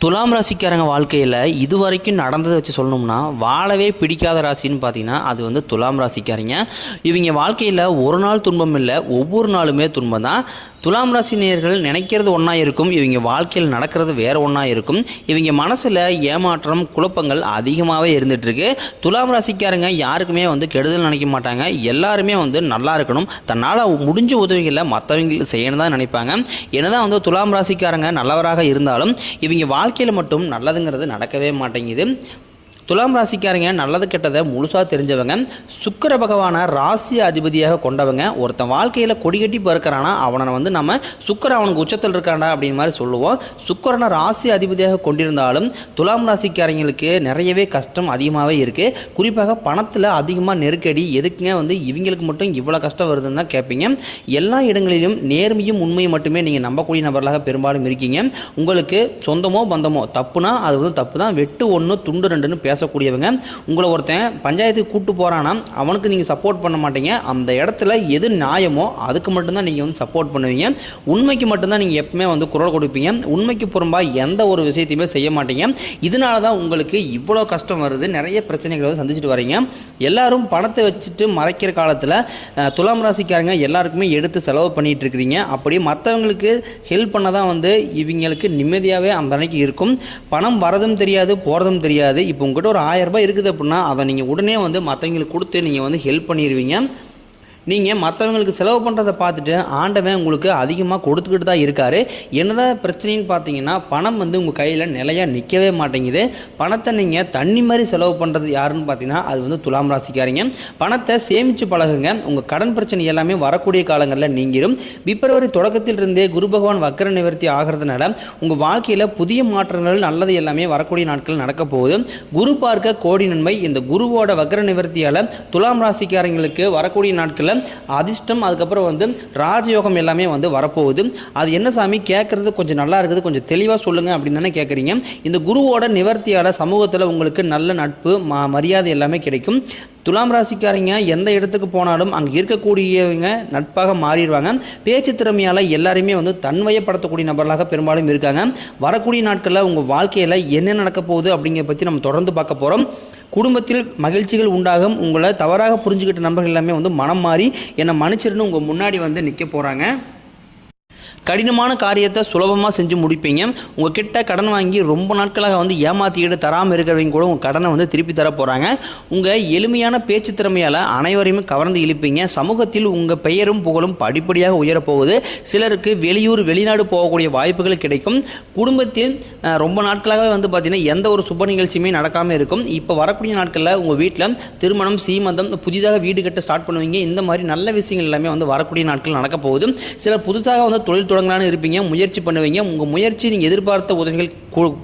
துலாம் ராசிக்காரங்க வாழ்க்கையில் இதுவரைக்கும் நடந்ததை வச்சு சொல்லணும்னா வாழவே பிடிக்காத ராசின்னு பார்த்தீங்கன்னா அது வந்து துலாம் ராசிக்காரங்க. இவங்க வாழ்க்கையில் ஒரு நாள் துன்பம் இல்லை, ஒவ்வொரு நாளுமே துன்பம் தான். துலாம் ராசி நேயர்கள் நினைக்கிறது ஒன்றா இருக்கும், இவங்க வாழ்க்கையில் நடக்கிறது வேறு ஒன்றா இருக்கும். இவங்க மனசில் ஏமாற்றம் குழப்பங்கள் அதிகமாகவே இருந்துகிட்ருக்கு. துலாம் ராசிக்காரங்க யாருக்குமே வந்து கெடுதல் நினைக்க மாட்டாங்க. எல்லாருமே வந்து நல்லா இருக்கணும், தன்னால் முடிஞ்ச உதவிகளை மற்றவங்களுக்கு செய்யணும் தான் நினைப்பாங்க. என்னதான் வந்து துலாம் ராசிக்காரங்க நல்லவராக இருந்தாலும் இவங்க வாழ்க்கையில் மட்டும் நல்லதுங்கிறது நடக்கவே மாட்டேங்குது. துலாம் ராசிக்காரங்க நல்லது கெட்டதை முழுசாக தெரிஞ்சவங்க. சுக்கிர பகவானை ராசி அதிபதியாக கொண்டவங்க. ஒருத்தன் வாழ்க்கையில் கொடிகட்டி பறக்கிறானா அவனை வந்து நம்ம சுக்கிர அவனுக்கு உச்சத்தில் இருக்காண்டா அப்படின்னு மாதிரி சொல்லுவோம். சுக்கிரனை ராசி அதிபதியாக கொண்டிருந்தாலும் துலாம் ராசிக்காரங்களுக்கு நிறையவே கஷ்டம் அதிகமாகவே இருக்குது. குறிப்பாக பணத்தில் அதிகமாக நெருக்கடி. எதுக்குங்க வந்து இவங்களுக்கு மட்டும் இவ்வளோ கஷ்டம் வருதுன்னு தான் கேட்பீங்க. எல்லா இடங்களிலும் நேர்மையும் உண்மையும் மட்டுமே நீங்கள் நம்பக்கூடிய நபர்களாக பெரும்பாலும் இருக்கீங்க. உங்களுக்கு சொந்தமோ பந்தமோ தப்புனா அது வந்து தப்பு தான். வெட்டு ஒன்று துண்டு ரெண்டுன்னு பேசக்கூடியவங்க. உங்களை ஒருத்தன் பஞ்சாயத்துக்கு கூட்டு போறானா அவனுக்கு நீங்க சப்போர்ட் பண்ண மாட்டீங்க. அந்த இடத்துல எது நியாயமோ அதுக்கு மட்டும்தான் நீங்க வந்து சப்போர்ட் பண்ணுவீங்க. உண்மைக்கு மட்டும்தான் நீங்க எப்பவுமே வந்து குரல் கொடுப்பீங்க. உண்மைக்கு புறம்பா எந்த ஒரு விஷயத்தையுமே செய்ய மாட்டீங்க. இதனால தான் உங்களுக்கு இவ்வளோ கஷ்டம் வருது. நிறைய பிரச்சனைகளை வந்து சந்திச்சுட்டு வரீங்க. எல்லாரும் பணத்தை வச்சுட்டு மறைக்கிற காலத்தில் துலாம் ராசிக்காரங்க எல்லாருக்குமே எடுத்து செலவு பண்ணிட்டு இருக்கிறீங்க. அப்படி மற்றவங்களுக்கு ஹெல்ப் பண்ண தான் வந்து இவங்களுக்கு நிம்மதியாகவே அந்த அன்னைக்கு இருக்கும். பணம் வரதும் தெரியாது போகிறதும் தெரியாது. இப்போ உங்கள்கிட்ட ஒரு 1000 ரூபாய் இருக்குது அப்படின்னா அதை நீங்கள் உடனே வந்து மற்றவங்களுக்கு கொடுத்து நீங்கள் வந்து ஹெல்ப் பண்ணிடுவீங்க. நீங்கள் மற்றவங்களுக்கு செலவு பண்ணுறதை பார்த்துட்டு ஆண்டவன் உங்களுக்கு அதிகமாக கொடுத்துக்கிட்டு தான் இருக்கார். என்னதான் பிரச்சனைன்னு பார்த்தீங்கன்னா பணம் வந்து உங்கள் கையில் நிலையாக நிற்கவே மாட்டேங்குது. பணத்தை நீங்கள் தண்ணி மாதிரி செலவு பண்ணுறது யாருன்னு பார்த்தீங்கன்னா அது வந்து துலாம் ராசிக்காரங்க. பணத்தை சேமித்து பழகுங்க. உங்கள் கடன் பிரச்சனை எல்லாமே வரக்கூடிய காலங்களில் நீங்கிடும். பிப்ரவரி தொடக்கத்தில் இருந்தே குரு பகவான் வக்கர நிவர்த்தி ஆகிறதுனால உங்கள் வாழ்க்கையில் புதிய மாற்றங்கள் நல்லது எல்லாமே வரக்கூடிய நாட்கள் நடக்க போகுது. குரு பார்க்க கோடி நன்மை. இந்த குருவோட வக்கர நிவர்த்தியால் துலாம் ராசிக்காரங்களுக்கு வரக்கூடிய நாட்களில் அதிர்ஷ்டம் அதுக்கப்புறம் வந்து ராஜயோகம் எல்லாமே வந்து வரப்போகுது. அது என்ன சாமி கேட்கறது கொஞ்சம் நல்லா இருக்குது, கொஞ்சம் தெளிவாக சொல்லுங்க அப்படின்னு தானே கேட்குறீங்க. இந்த குருவோட நிவர்த்தியால் சமூகத்தில் உங்களுக்கு நல்ல நட்பு மரியாதை எல்லாமே கிடைக்கும். துலாம் ராசிக்காரங்க எந்த இடத்துக்கு போனாலும் அங்கே இருக்கக்கூடியவங்க நட்பாக மாறிடுவாங்க. பேச்சு திறமையால் எல்லாருமே வந்து தன்வயப்படுத்தக்கூடிய நபர்களாக பெரும்பாலும் இருக்காங்க. வரக்கூடிய நாட்களில் உங்கள் வாழ்க்கையில் என்ன நடக்க போகுது அப்படிங்கிறத பற்றி நம்ம தொடர்ந்து பார்க்க போகிறோம். குடும்பத்தில் மகிழ்ச்சிகள் உண்டாகும். உங்களை தவறாக புரிஞ்சுக்கிட்ட நபர்கள் எல்லாமே வந்து மனம் மாறி என்னை மன்னிச்சிருன்னு உங்கள் முன்னாடி வந்து நிற்க போகிறாங்க. கடினமான காரியத்தை சுலபமாக செஞ்சு முடிப்பீங்க. உங்ககிட்ட கடன் வாங்கி ரொம்ப நாட்களாக வந்து ஏமாற்றிக்கிட்டு தராமல் இருக்கிறவங்க கூட உங்கள் கடனை வந்து திருப்பி தர போகிறாங்க. உங்கள் எளிமையான பேச்சு திறமையால் அனைவரையுமே கவர்ந்து இழுப்பீங்க. சமூகத்தில் உங்கள் பெயரும் புகழும் படிப்படியாக உயரப்போகுது. சிலருக்கு வெளியூர் வெளிநாடு போகக்கூடிய வாய்ப்புகள் கிடைக்கும். குடும்பத்தில் ரொம்ப நாட்களாகவே வந்து பார்த்திங்கன்னா எந்த ஒரு சுப நிகழ்ச்சியுமே நடக்காமல் இருக்கும். இப்போ வரக்கூடிய நாட்களில் உங்கள் வீட்டில் திருமணம் சீமந்தம் புதிதாக வீடு கட்ட ஸ்டார்ட் பண்ணுவீங்க. இந்த மாதிரி நல்ல விஷயங்கள் எல்லாமே வந்து வரக்கூடிய நாட்கள் நடக்க போகுது. சிலர் புதுசாக வந்து தொழில் தொடங்கலான்னு இருப்பீங்க, முயற்சி பண்ணுவீங்க. உங்கள் முயற்சி நீங்கள் எதிர்பார்த்த உதவிகள்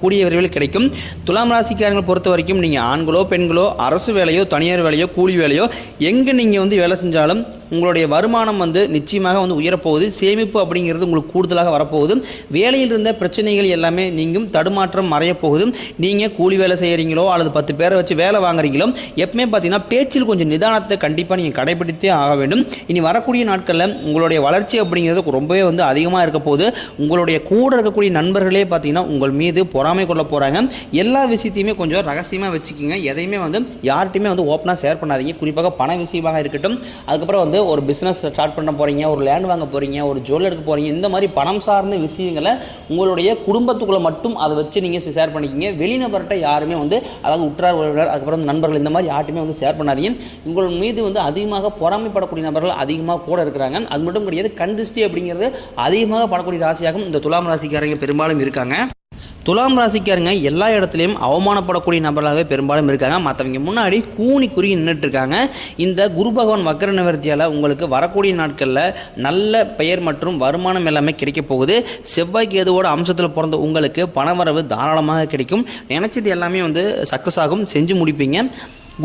கூடிய விரைவில் கிடைக்கும். துலாம் ராசிக்காரங்களை பொறுத்த வரைக்கும் நீங்கள் ஆண்களோ பெண்களோ அரசு வேலையோ தனியார் வேலையோ கூலி வேலையோ எங்கே நீங்கள் வந்து வேலை செஞ்சாலும் உங்களுடைய வருமானம் வந்து நிச்சயமாக வந்து உயரப்போகுது. சேமிப்பு அப்படிங்கிறது உங்களுக்கு கூடுதலாக வரப்போகுது. வேலையில் இருந்த பிரச்சனைகள் எல்லாமே நீங்கும். தடுமாற்றம் மறையப்போகுது. நீங்கள் கூலி வேலை செய்கிறீங்களோ அல்லது 10 பேரை வச்சு வேலை வாங்குறீங்களோ எப்பவுமே பார்த்தீங்கன்னா பேச்சில் கொஞ்சம் நிதானத்தை கண்டிப்பாக நீங்கள் கடைபிடித்தே ஆக வேண்டும். இனி வரக்கூடிய நாட்களில் உங்களுடைய வளர்ச்சி அப்படிங்கிறது ரொம்பவே வந்து அதிகமாக இருக்க போது. உங்களுடைய கூட இருக்கக்கூடிய நண்பர்களே பார்த்தீங்கன்னா உங்கள் மீது பொறாமை கொள்ள போகிறாங்க. எல்லா விஷயத்தையுமே கொஞ்சம் ரகசியமாக வச்சுக்கிங்க. எதையுமே வந்து யார்கிட்டையுமே வந்து ஓப்பனாக ஷேர் பண்ணாதீங்க. குறிப்பாக பண விஷயமாக இருக்கட்டும். அதுக்கப்புறம் வந்து ஒரு பிஸ்னஸ் ஸ்டார்ட் பண்ண போகிறீங்க, ஒரு லேண்ட் வாங்க போகிறீங்க, ஒரு ஜுவல் எடுக்க போகிறீங்க. இந்த மாதிரி பணம் சார்ந்த விஷயங்களை உங்களுடைய குடும்பத்துக்குள்ளே மட்டும் அதை வச்சு நீங்கள் ஷேர் பண்ணிக்கிங்க. வெளிநபர்கிட்ட யாருமே வந்து அதாவது உற்றார் உறவினர் அதுக்கப்புறம் நண்பர்கள் இந்த மாதிரி யார்ட்டுமே வந்து ஷேர் பண்ணாதீங்க. உங்கள் மீது வந்து அதிகமாக பொறாமைப்படக்கூடிய நபர்கள் அதிகமாக கூட இருக்கிறாங்க. அது மட்டும் கிடையாது, கண் திருஷ்டி அப்படிங்கிறது அதிகமாக படக்கூடிய ராசியாகவும் இந்த துலாம் ராசிக்காரங்க பெரும்பாலும் இருக்காங்க. துலாம் ராசிக்காரங்க எல்லா இடத்துலையும் அவமானப்படக்கூடிய நபர்களாகவே பெரும்பாலும் இருக்காங்க. மற்றவங்க முன்னாடி கூனி குறுகி நின்றுட்டு இருக்காங்க. இந்த குரு பகவான் வக்கர நிவர்த்தியால் உங்களுக்கு வரக்கூடிய நாட்களில் நல்ல பெயர் மற்றும் வருமானம் எல்லாமே கிடைக்க போகுது. செவ்வாய் கேதுவோட அம்சத்தில் பிறந்த உங்களுக்கு பணவரவு தாராளமாக கிடைக்கும். நினைச்சது எல்லாமே வந்து சக்ஸஸ் ஆகும், செஞ்சு முடிப்பீங்க.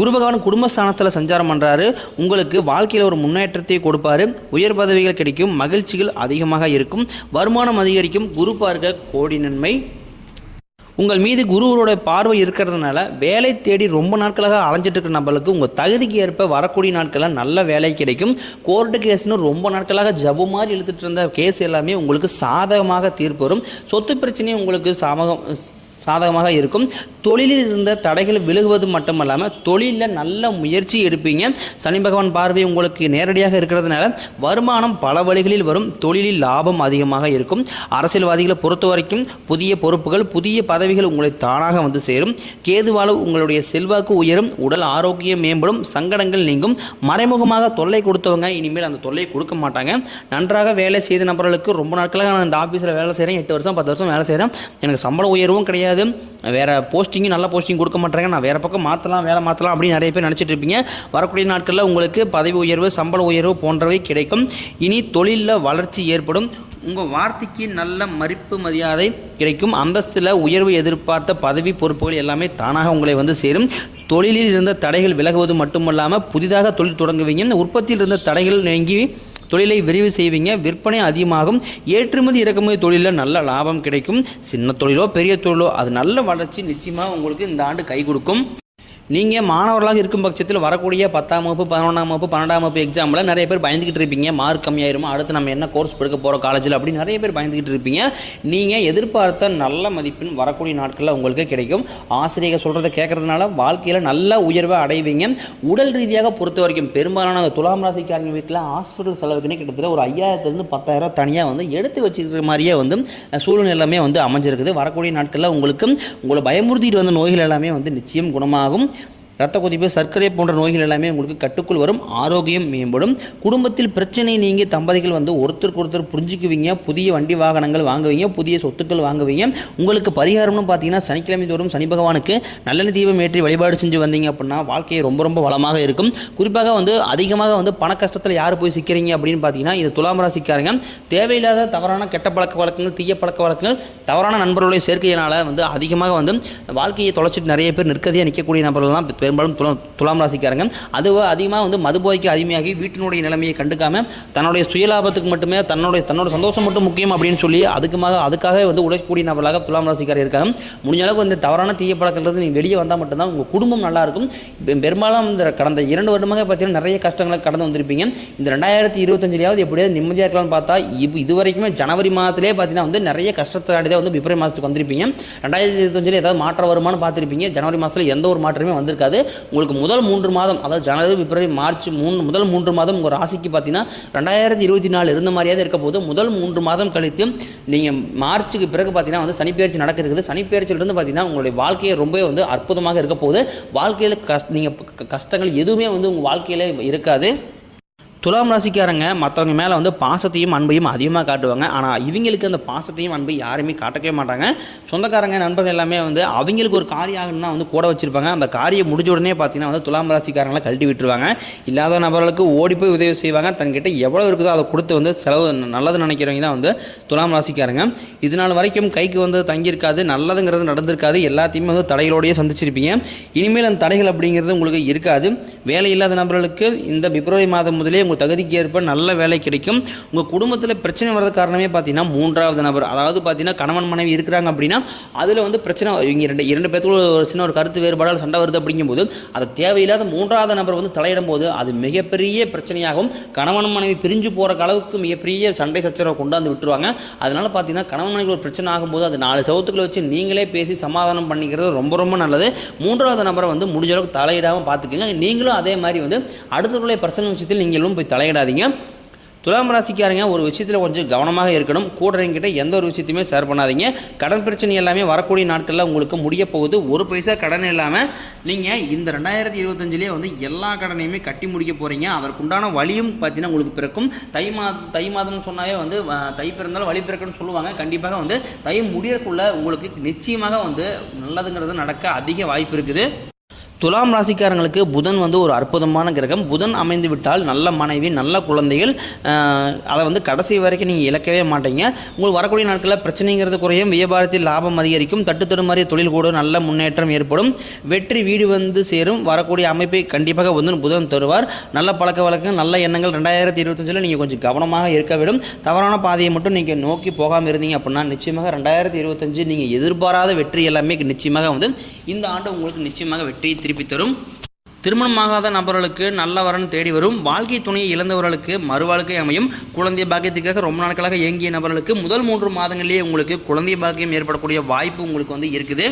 குரு பகவான் குடும்பஸ்தானத்தில் சஞ்சாரம் பண்ணுறாரு. உங்களுக்கு வாழ்க்கையில் ஒரு முன்னேற்றத்தை கொடுப்பாரு. உயர் பதவிகள் கிடைக்கும். மகிழ்ச்சிகள் அதிகமாக இருக்கும். வருமானம் அதிகரிக்கும். குரு பார்க்க கோடி நன்மை. உங்கள் மீது குருவரோட பார்வை இருக்கிறதுனால வேலை தேடி ரொம்ப நாட்களாக அலைஞ்சிட்டு இருக்கிற நம்மளுக்கு உங்கள் தகுதிக்கு ஏற்ப வரக்கூடிய நாட்களில் நல்ல வேலை கிடைக்கும். கோர்ட்டு கேஸ்னு ரொம்ப நாட்களாக ஜபு மாதிரி இழுத்துட்டு இருந்த கேஸ் எல்லாமே உங்களுக்கு சாதகமாக தீர்ப்பு வரும். சொத்து பிரச்சனையும் உங்களுக்கு சாதகமாக இருக்கும். தொழிலில் இருந்த தடைகள் விலகுவது மட்டுமல்லாமல் தொழிலில் நல்ல முயற்சி எடுப்பீங்க. சனி பகவான் பார்வை உங்களுக்கு நேரடியாக இருக்கிறதுனால வருமானம் பல வழிகளில் வரும். தொழிலில் லாபம் அதிகமாக இருக்கும். அரசியல்வாதிகளை பொறுத்த வரைக்கும் புதிய பொறுப்புகள் புதிய பதவிகள் உங்களை தானாக வந்து சேரும். கேதுவால் உங்களுடைய செல்வாக்கு உயரும். உடல் ஆரோக்கியம் மேம்படும். சங்கடங்கள் நீங்கும். மறைமுகமாக தொல்லை கொடுத்தவங்க இனிமேல் அந்த தொல்லை கொடுக்க மாட்டாங்க. நன்றாக வேலை செய்த நபர்களுக்கு ரொம்ப நாட்களாக நான் இந்த ஆஃபீஸில் வேலை செய்கிறேன், 8 வருஷம் 10 வருஷம் வேலை செய்கிறேன், எனக்கு சம்பள உயர்வும் கிடையாது, வேற போஸ்டிங்கும் நல்ல போஸ்டிங் கொடுக்க மாட்டாங்க, நான் வேற பக்கம் மாற்றலாம் வேலை மாற்றலாம் அப்படின்னு நிறைய பேர் நினச்சிட்டு இருப்பீங்க. வரக்கூடிய நாட்களில் உங்களுக்கு பதவி உயர்வு சம்பள உயர்வு போன்றவை கிடைக்கும். இனி தொழிலில் வளர்ச்சி ஏற்படும். உங்கள் வார்த்தைக்கு நல்ல மதிப்பு மரியாதை கிடைக்கும். அந்தஸ்தில் உயர்வு எதிர்பார்த்த பதவி பொறுப்புகள் எல்லாமே தானாக உங்களை வந்து சேரும். தொழிலில் இருந்த தடைகள் விலகுவது மட்டுமல்லாமல் புதிதாக தொழில் தொடங்குவீங்க. உற்பத்தியில் இருந்த தடைகள் நீங்கி தொழிலை விரிவு செய்வீங்க. விற்பனை அதிகமாகும். ஏற்றுமதி இறக்குமதி தொழிலில் நல்ல லாபம் கிடைக்கும். சின்ன தொழிலோ பெரிய தொழிலோ அது நல்ல வளர்ச்சி நிச்சயமாக உங்களுக்கு இந்த ஆண்டு கை கொடுக்கும். நீங்கள் மாணவர்களாக இருக்கும் பட்சத்தில் வரக்கூடிய 10ஆம் வகுப்பு 11ஆம் வகுப்பு 12ஆம் வகுப்பு எக்ஸாமில் நிறைய பேர் பயந்துக்கிட்டு இருப்பீங்க. மார்க் கம்மியாயிருமா, அடுத்து நம்ம என்ன கோர்ஸ் எடுக்க போகிறோம் காலேஜில் அப்படின்னு நிறைய பேர் பயந்துக்கிட்டு இருப்பீங்க. நீங்கள் எதிர்பார்த்த நல்ல மதிப்பெண் வரக்கூடிய நாட்களில் உங்களுக்கு கிடைக்கும். ஆசிரியர்கள் சொல்கிறத கேட்கறதுனால வாழ்க்கையில் நல்ல உயர்வை அடைவீங்க. உடல் ரீதியாக பொறுத்த வரைக்கும் பெரும்பாலான துலாம் ராசிக்காரங்க வீட்டில் ஹாஸ்பிட்டல் செலவுக்குன்னே கிட்டத்தட்ட ஒரு 5000 10,000 தனியாக வந்து எடுத்து வச்சுக்கிற மாதிரியே வந்து சூழ்நிலை எல்லாமே வந்து அமைஞ்சிருக்குது. வரக்கூடிய நாட்களில் உங்களுக்கு உங்களை பயமுறுத்திட்டு வந்த நோய்கள் எல்லாமே வந்து நிச்சயம் குணமாகும். இரத்த கொதிப்பு சர்க்கரை போன்ற நோய்கள் எல்லாமே உங்களுக்கு கட்டுக்குள் வரும். ஆரோக்கியம் மேம்படும். குடும்பத்தில் பிரச்சனை நீங்கி தம்பதிகள் வந்து ஒருத்தருக்கு ஒருத்தர் புரிஞ்சுக்குவீங்க. புதிய வண்டி வாகனங்கள் வாங்குவீங்க. புதிய சொத்துக்கள் வாங்குவீங்க. உங்களுக்கு பரிகாரம்னு பார்த்தீங்கன்னா சனிக்கிழமை தோறும் சனி பகவானுக்கு நல்லெண்ணெய் தீபம் ஏற்றி வழிபாடு செஞ்சு வந்தீங்க அப்படின்னா வாழ்க்கையை ரொம்ப ரொம்ப வளமாக இருக்கும். குறிப்பாக வந்து அதிகமாக வந்து பண கஷ்டத்தில் யார் போய் சிக்கிறீங்க அப்படின்னு பார்த்தீங்கன்னா இது துலாம் ராசிக்காரங்க. தேவையில்லாத தவறான கெட்ட பழக்க வழக்கங்கள் தீய பழக்க வழக்கங்கள் தவறான நண்பர்களுடைய சேர்க்கையினால் வந்து அதிகமாக வந்து வாழ்க்கையை தொலைச்சிட்டு நிறைய பேர் நிற்கதியாக நிற்கக்கூடிய நபர்கள் தான் பெரும்பாலும் துலாம் ராசிக்காரங்க. அதுவும் அதிகமாக வந்து மதுபோதைக்கு அடிமையாகி வீட்டினுடைய நிலைமையை கண்டுக்காம தன்னுடைய சுயலாபத்துக்கு மட்டுமே தன்னோட சந்தோஷம் மட்டும் முக்கியம் அப்படின்னு சொல்லி அதுக்காக வந்து உழைக்கக்கூடிய நபர்களாக துலாம் ராசிக்காரர் இருக்காங்க. முடிஞ்ச அளவுக்கு இந்த தவறான தீய பழக்கங்கள் நீ வெளியே வந்தால் மட்டும்தான் உங்கள் குடும்பம் நல்லா இருக்கும். பெரும்பாலும் இந்த கடந்த 2 வருடமாக பார்த்தீங்கன்னா நிறைய கஷ்டங்களை கடந்து வந்திருப்பீங்க. இந்த 2025 எப்படியாவது நிம்மதியாக இருக்கலாம்னு பார்த்தா இது வரைக்குமே ஜனவரி மாதத்திலே பார்த்தீங்கன்னா வந்து நிறைய கஷ்டத்தை தான் வந்து பிப்ரவரி மாதத்துக்கு வந்திருப்பீங்க. 2025 ஏதாவது மாற்றம் வருமானு பார்த்துருப்பீங்க. ஜனவரி மாதத்தில் எந்த ஒரு மாற்றமே வந்திருக்காது. உங்களுக்கு முதல் 3 மாதம் அதாவது ஜனவரி பிப்ரவரி மார்ச் முதல் 3 மாதம் உங்கள் ராசிக்கு பார்த்தீங்கன்னா 2024 இருந்த மாதிரியாவது இருக்க போது முதல் 3 மாதம் கழித்து நீங்கள் மார்ச்சுக்கு பிறகு பார்த்தீங்கன்னா வந்து சனிப்பெயர்ச்சி நடக்க இருக்குது. சனிப்பெயர்ச்சியிலிருந்து பார்த்தீங்கன்னா உங்களுடைய வாழ்க்கையை ரொம்பவே வந்து அற்புதமாக இருக்க போகுது. வாழ்க்கையில் நீங்கள் கஷ்டங்கள் எதுவுமே வந்து உங்கள் வாழ்க்கையில் இருக்காது. துலாம் ராசிக்காரங்க மற்றவங்க மேலே வந்து பாசத்தையும் அன்பையும் அதிகமாக காட்டுவாங்க. ஆனால் இவங்களுக்கு அந்த பாசத்தையும் அன்பையும் யாருமே காட்டவே மாட்டாங்க. சொந்தக்காரங்க நண்பர்கள் எல்லாமே வந்து அவங்களுக்கு ஒரு காரியம் ஆகணும்னா வந்து கூட வச்சுருப்பாங்க. அந்த காரியம் முடிஞ்ச உடனே பார்த்தீங்கன்னா வந்து துலாம் ராசிக்காரங்களை கழட்டி விட்டுருவாங்க. இல்லாத நபர்களுக்கு ஓடி போய் உதவி செய்வாங்க. தன்கிட்ட எவ்வளோ இருக்குதோ அதை கொடுத்து வந்து செலவு நல்லது நினைக்கிறவங்க தான் வந்து துலாம் ராசிக்காரங்க. இதனால் வரைக்கும் கைக்கு வந்து தங்கியிருக்காது, நல்லதுங்கிறது நடந்திருக்காது, எல்லாத்தையுமே வந்து தடைகளோடையே சந்திச்சிருப்பீங்க. இனிமேல் அந்த தடைகள் அப்படிங்கிறது உங்களுக்கு இருக்காது. வேலை இல்லாத நபர்களுக்கு இந்த பிப்ரவரி மாதம் முதலே உங்கள் தகுதிக்கு ஏற்ப நல்ல வேலை கிடைக்கும். உங்கள் குடும்பத்தில் பிரச்சனை வர்றது காரணமே பார்த்தீங்கன்னா 3வது நபர், அதாவது பார்த்தீங்கன்னா கணவன் மனைவி இருக்கிறாங்க அப்படின்னா அதில் வந்து பிரச்சனை இவங்க இரண்டு பேருக்குள்ள ஒரு சின்ன ஒரு கருத்து வேறுபாடால் சண்டை வருது அப்படிங்கும்போது அதை தேவையில்லாத 3வது நபர் வந்து தலையிடும் போது அது மிகப்பெரிய பிரச்சனையாகும். கணவன் மனைவி பிரிஞ்சு போகிற அளவுக்கு மிகப்பெரிய சண்டை சச்சரவை கொண்டாந்து விட்டுருவாங்க. அதனால பார்த்தீங்கன்னா கணவன் மனைவி ஒரு பிரச்சனை ஆகும்போது அது 4 செவத்துக்களை வச்சு நீங்களே பேசி சமாதானம் பண்ணிக்கிறது ரொம்ப ரொம்ப நல்லது. 3வது நபரை வந்து முடிஞ்ச அளவுக்கு தலையிடாமல் பார்த்துக்கோங்க. நீங்களும் அதே மாதிரி வந்து அடுத்தவர்களுடைய பர்சனல் விஷயத்தில் நீங்களும் போய் தலையிடாதீங்க. துலாம் ராசிக்காரங்க ஒரு விஷயத்தில் கொஞ்சம் கவனமாக இருக்கணும். கூடுறவங்கிட்ட எந்த ஒரு விஷயத்தையுமே ஷேர் பண்ணாதீங்க. கடன் பிரச்சனை எல்லாமே வரக்கூடிய நாட்களில் உங்களுக்கு முடிய போகுது. ஒரு பைசா கடன் இல்லாமல் நீங்கள் இந்த 2025 வந்து எல்லா கடனையுமே கட்டி முடிக்க போகிறீங்க. அதற்குண்டான வழியும் பார்த்தீங்கன்னா உங்களுக்கு பிறக்கும். தை மாதம் சொன்னாவே வந்து தை பிறந்தாலும் வழி பிறக்குன்னு சொல்லுவாங்க. கண்டிப்பாக வந்து தை முடியறதுக்குள்ள உங்களுக்கு நிச்சயமாக வந்து நல்லதுங்கிறது நடக்க அதிக வாய்ப்பு இருக்குது. துலாம் ராசிக்காரங்களுக்கு புதன் வந்து ஒரு அற்புதமான கிரகம். புதன் அமைந்து விட்டால் நல்ல மனைவி நல்ல குழந்தைகள் அதை வந்து கடைசி வரைக்கும் நீங்கள் இழக்கவே மாட்டீங்க. உங்களுக்கு வரக்கூடிய நாட்களில் பிரச்சனைங்கிறது குறையும். வியாபாரத்தில் லாபம் அதிகரிக்கும். தட்டுத்தடுமாறிய தொழில் கூட நல்ல முன்னேற்றம் ஏற்படும். வெற்றி வீடு வந்து சேரும். வரக்கூடிய அமைப்பை கண்டிப்பாக வந்து புதன் தருவார். நல்ல பழக்க வழக்கம் நல்ல எண்ணங்கள் 2025 நீங்கள் கொஞ்சம் கவனமாக இருக்க வேண்டும். தவறான பாதையை மட்டும் நீங்கள் நோக்கி போகாமல் இருந்தீங்க அப்படின்னா நிச்சயமாக 2025 நீங்கள் எதிர்பாராத வெற்றி எல்லாமே நிச்சயமாக வந்து இந்த ஆண்டு உங்களுக்கு நிச்சயமாக வெற்றியை திருப்பி தரும். திருமணமாகாத நபர்களுக்கு நல்ல வரன் தேடி வரும். வாழ்க்கை துணையை இழந்தவர்களுக்கு மறுவாழ்க்கை அமையும். குழந்தை பாக்கியத்துக்காக ரொம்ப நாட்களாக இயங்கிய நபர்களுக்கு முதல் 3 மாதங்களிலேயே உங்களுக்கு குழந்தை பாக்கியம் ஏற்படக்கூடிய வாய்ப்பு உங்களுக்கு இருக்குது.